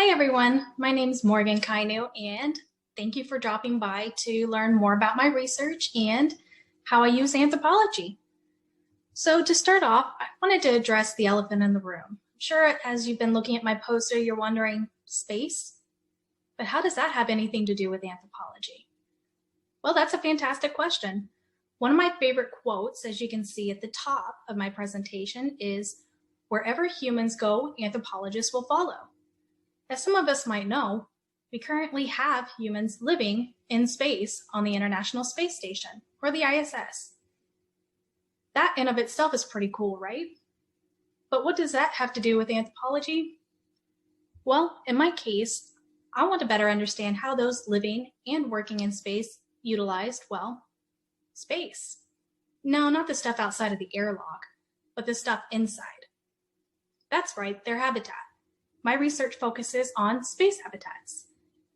Hi everyone, my name is Morgan Kainu and thank you for dropping by to learn more about my research and how I use anthropology. So to start off, I wanted to address the elephant in the room. I'm sure as you've been looking at my poster, you're wondering, space? But how does that have anything to do with anthropology? Well, that's a fantastic question. One of my favorite quotes, as you can see at the top of my presentation, is, "Wherever humans go, anthropologists will follow." As some of us might know, we currently have humans living in space on the International Space Station, or the ISS. That in of itself is pretty cool, right? But what does that have to do with anthropology? Well, in my case, I want to better understand how those living and working in space utilized, well, space. No, not the stuff outside of the airlock, but the stuff inside. That's right, their habitat. My research focuses on space habitats.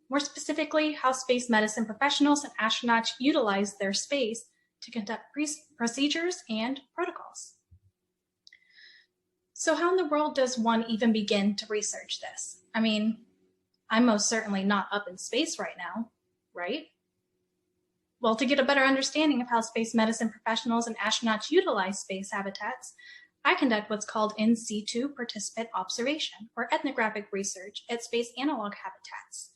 More specifically, how space medicine professionals and astronauts utilize their space to conduct procedures and protocols. So how in the world does one even begin to research this? I mean, I'm most certainly not up in space right now, right? Well, to get a better understanding of how space medicine professionals and astronauts utilize space habitats, I conduct what's called in situ participant observation, or ethnographic research at space analog habitats.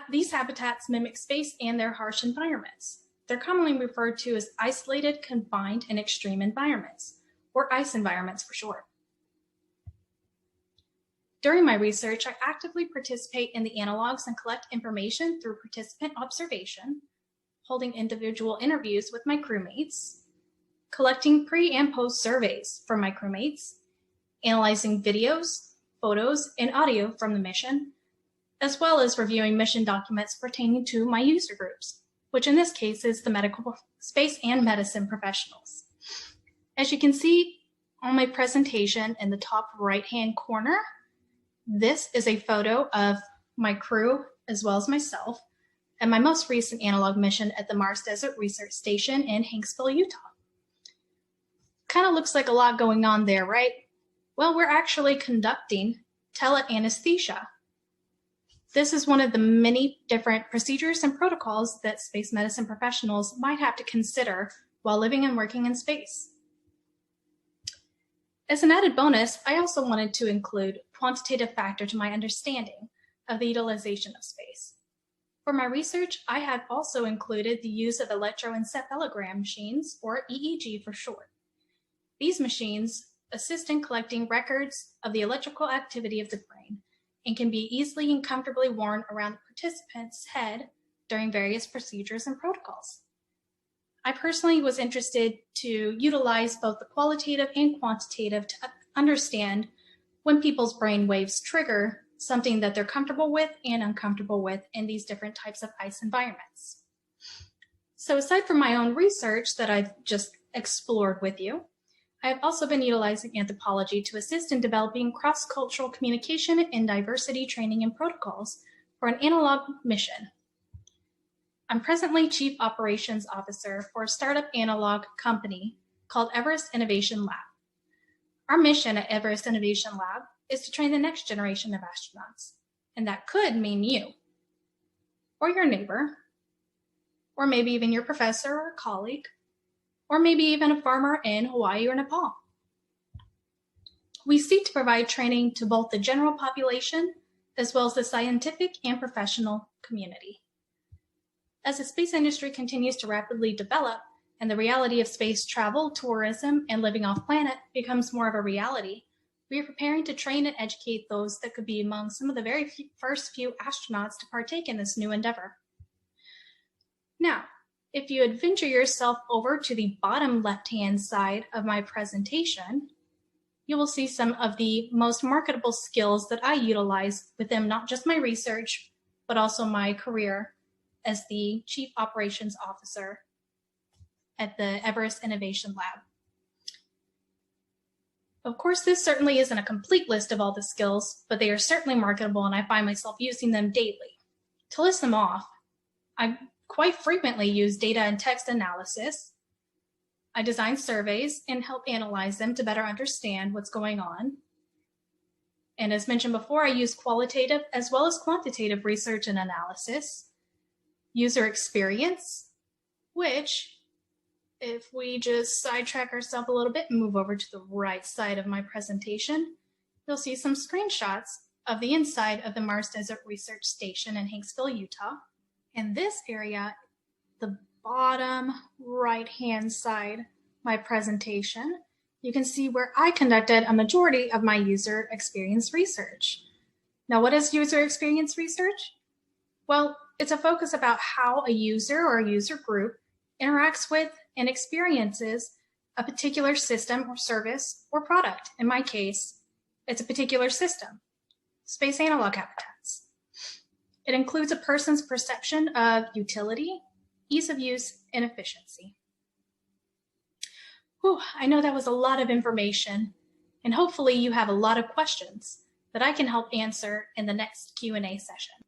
These habitats mimic space and their harsh environments. They're commonly referred to as isolated, confined, and extreme environments, or ICE environments for short. During my research, I actively participate in the analogs and collect information through participant observation, holding individual interviews with my crewmates, collecting pre- and post surveys from my crewmates, analyzing videos, photos, and audio from the mission, as well as reviewing mission documents pertaining to my user groups, which in this case is the medical, space, and medicine professionals. As you can see on my presentation in the top right-hand corner, this is a photo of my crew as well as myself and my most recent analog mission at the Mars Desert Research Station in Hanksville, Utah. Kind of looks like a lot going on there, right? Well, we're actually conducting teleanesthesia. This is one of the many different procedures and protocols that space medicine professionals might have to consider while living and working in space. As an added bonus, I also wanted to include a quantitative factor to my understanding of the utilization of space. For my research, I have also included the use of electroencephalogram machines, or EEG for short. These machines assist in collecting records of the electrical activity of the brain and can be easily and comfortably worn around the participant's head during various procedures and protocols. I personally was interested to utilize both the qualitative and quantitative to understand when people's brain waves trigger something that they're comfortable with and uncomfortable with in these different types of ICE environments. So aside from my own research that I've just explored with you, I have also been utilizing anthropology to assist in developing cross-cultural communication and diversity training and protocols for an analog mission. I'm presently Chief Operations Officer for a startup analog company called Everest Innovation Lab. Our mission at Everest Innovation Lab is to train the next generation of astronauts, and that could mean you, or your neighbor, or maybe even your professor or colleague, or maybe even a farmer in Hawaii or Nepal. We seek to provide training to both the general population as well as the scientific and professional community. As the space industry continues to rapidly develop and the reality of space travel, tourism, and living off planet becomes more of a reality, we are preparing to train and educate those that could be among some of the very first few astronauts to partake in this new endeavor. Now, if you adventure yourself over to the bottom left-hand side of my presentation, you will see some of the most marketable skills that I utilize within not just my research, but also my career as the Chief Operations Officer at the Everest Innovation Lab. Of course, this certainly isn't a complete list of all the skills, but they are certainly marketable and I find myself using them daily. To list them off, I quite frequently use data and text analysis. I design surveys and help analyze them to better understand what's going on. And as mentioned before, I use qualitative as well as quantitative research and analysis. User experience, which, if we just sidetrack ourselves a little bit and move over to the right side of my presentation, you'll see some screenshots of the inside of the Mars Desert Research Station in Hanksville, Utah. In this area, the bottom right-hand side, my presentation, you can see where I conducted a majority of my user experience research. Now, what is user experience research? Well, it's a focus about how a user or a user group interacts with and experiences a particular system or service or product. In my case, it's a particular system, space analog habitats. It includes a person's perception of utility, ease of use, and efficiency. Whew, I know that was a lot of information, and hopefully you have a lot of questions that I can help answer in the next Q&A session.